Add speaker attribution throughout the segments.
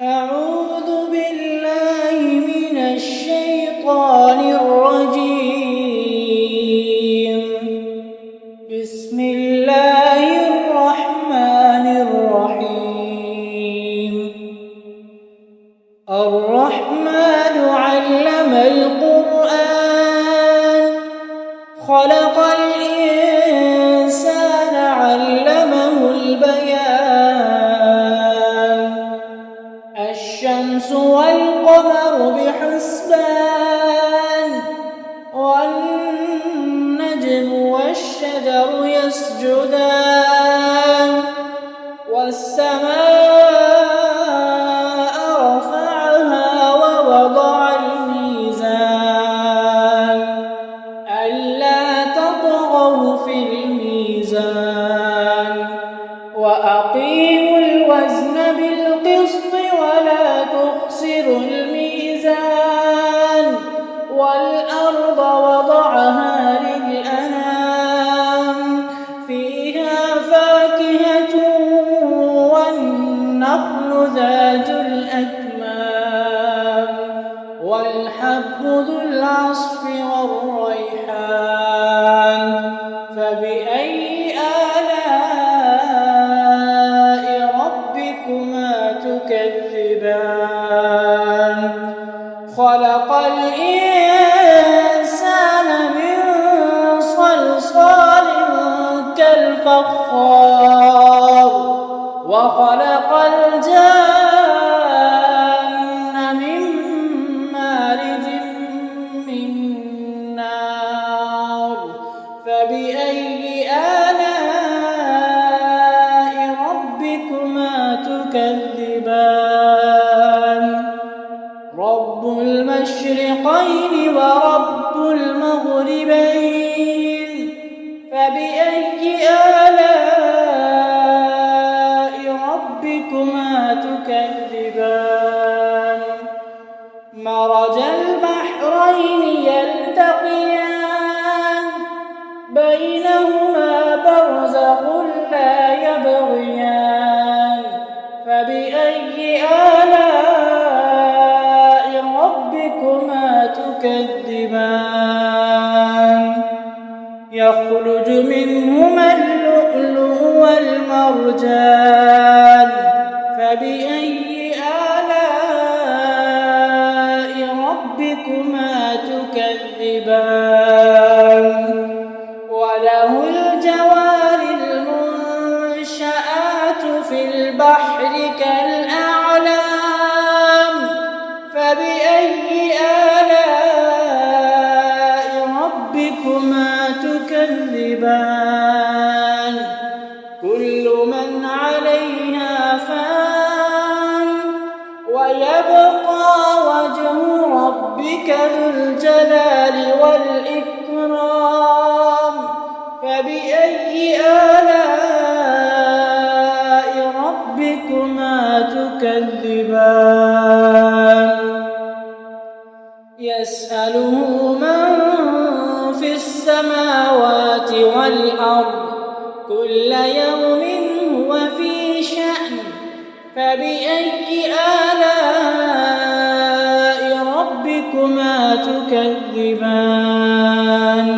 Speaker 1: أعوذ بالله من الشيطان الرجيم. بسم الله الرحمن الرحيم. الرحمن علم القرآن خلق الإنسان علمه البيان. الشمس والقمر بحسبان والنجم والشجر يسجدان والسماء رفعها ووضع الميزان ألا تطغوا في الميزان وأقيموا الوزن بالقسط ولا تخسروا الميزان والأرض وضعها للأنام فيها فاكهة والنخل ذات الأكمام والحب ذو العصف والريحان فبأي آلاء ربكما تكذبان خلق الإنسان من صلصال كالفخار وخلق الجن من مارج من نار فبأي آلاء ربكما تكذبان رب المشرقين ورب المغربين فبأي آلاء ربكما تكذبان مرج البحرين يلتقيان بينهما برزخ لا يبغيان فبأي آلاء ربكما تكذبان يخرج منهما اللؤلؤ والمرجان فبأي آلاء ربكما تكذبان وله الجوار المنشآت في البحر كالأعلام فبأي آلاء ربكما تكذبان كل من عليها فان ويبقى وجه ربك ذو الجلال والإكرام فبأي آلاء ربكما تكذبان يسأله من في السماوات والأرض كل يوم هو في شأن فبأي آلاء ربكما تكذبان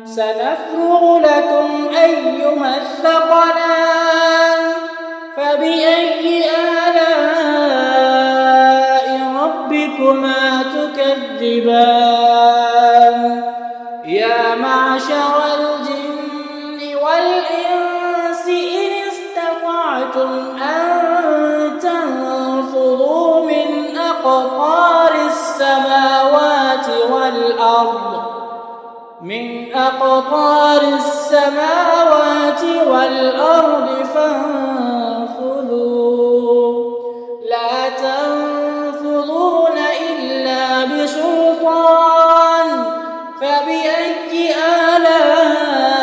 Speaker 1: سنفرغ لكم أيها الثقلان فبأي آلاء ربكما تكذبان يا معشر الجن والإنس إن استطعتم أن تنفذوا من أقطار السماوات والأرض فانفذوا لا تنفذون إلا بسلطان فبأي آلاء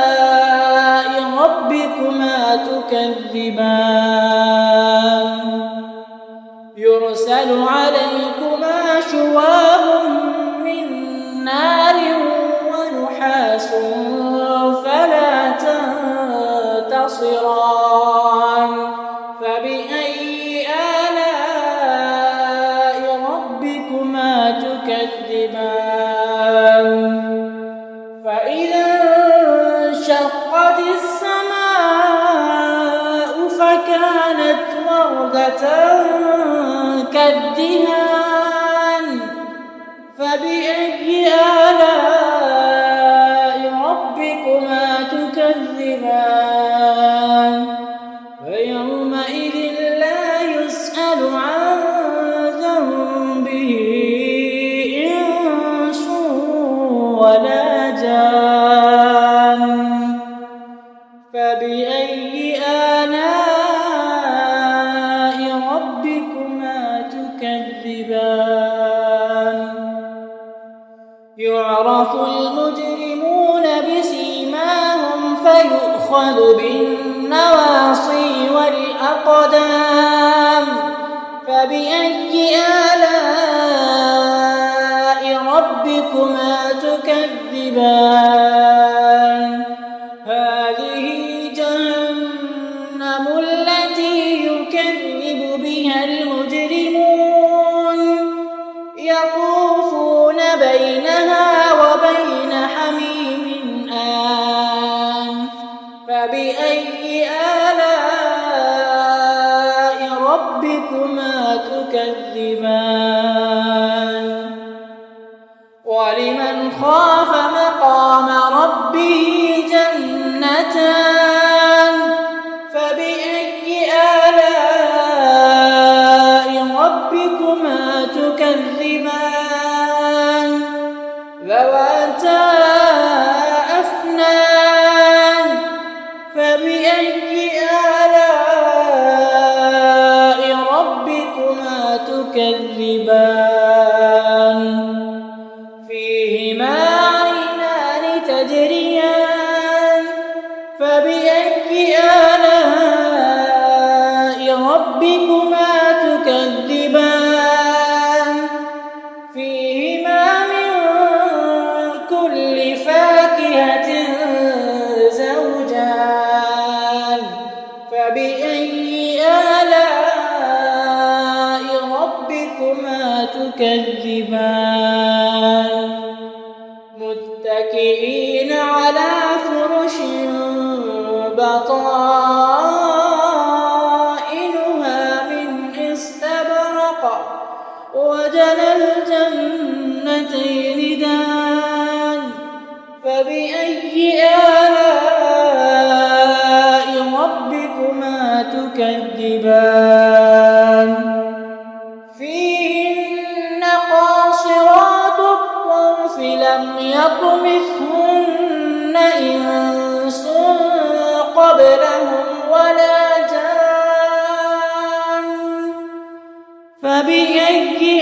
Speaker 1: ربكما تكذبان يرسل عليكما شواظ من نار ونحاس فلا تنتصران فبأي آلاء الدهان فبأي آلاء ربكما تكذبان فيومئذ لا يسأل عن ذنبه إنس ولا جان فبأي آلاء ربكما تكذبان يعرف المجرمون بسيماهم فيؤخذ بالنواصي والأقدام فبأي آلاء ربكما تكذبان هذه جهنم التي يكذب بها المجرمون يطوفون بينها وبين حميم آن فبأي آلاء ربكما تكذبان ولمن خاف مقام ربه جنتان فبأي آلاء ربكما تكذبان ذواتا أفنان فبأي آلاء ربكما تكذبان فيهما عينان تجريان فبأي آلاء ربكما تكذبان فيهما من كل فاكهة زوجان فبأي آلاء ربكما تكذبان متكئين على فرش بطائنها من استبرق وجنى الجنتين دان فبأي آلاء ربكما تكذبان فيهن قاصرات الطرف لم يطمثهن إنس قبلهم ولا جان فبأي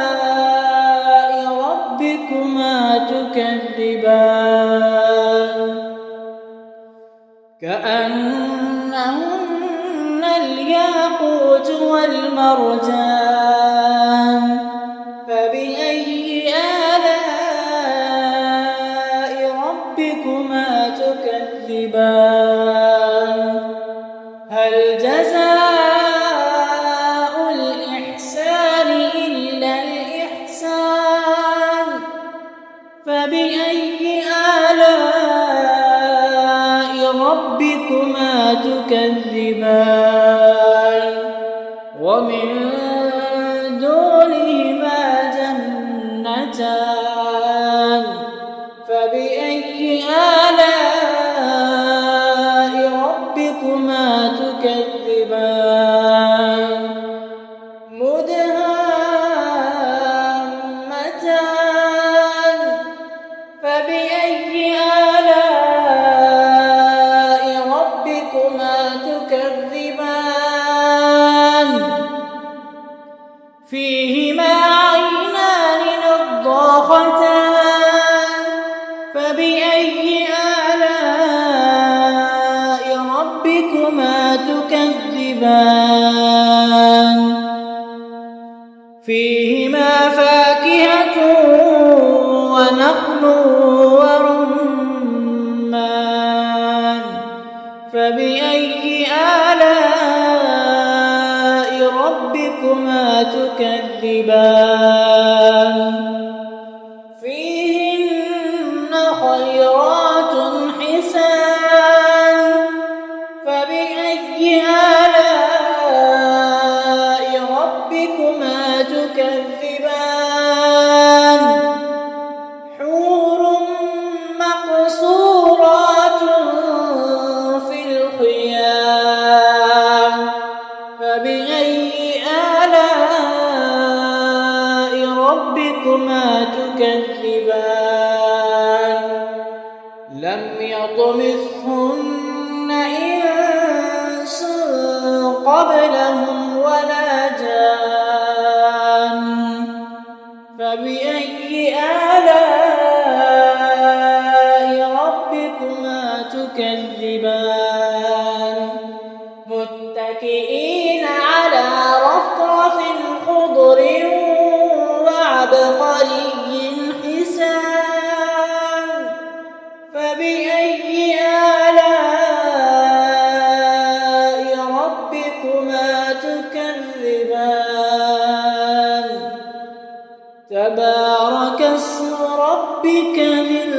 Speaker 1: آلاء ربكما تكذبان كأنهن الياقوت والمرجان فبأي آلاء ربكما تكذبان هل جزاء الإحسان إلا الإحسان فبأي آلاء ربكما تكذبان ومن دونهما جنتان فبأي آلاء ربكما تكذبان مدهامتان فبأي آلاء ربكما تكذبان فيهما عينان نضاختان فبأي آلاء ربكما تكذبان فيهما فاكهة ونخل ورمان فبأي آلاء ربكما تكذبان فيهن خيرات حسان فبأي آلاء فبأي آلاء ربكما تكذبان لم يطمثهن إنس قبلهم ولا جان فبأي آلاء ربكما تكذبان متكئين على رفرف خضر وعبقري حسان فبأي آلاء ربكما تكذبان تبارك اسم ربك ذي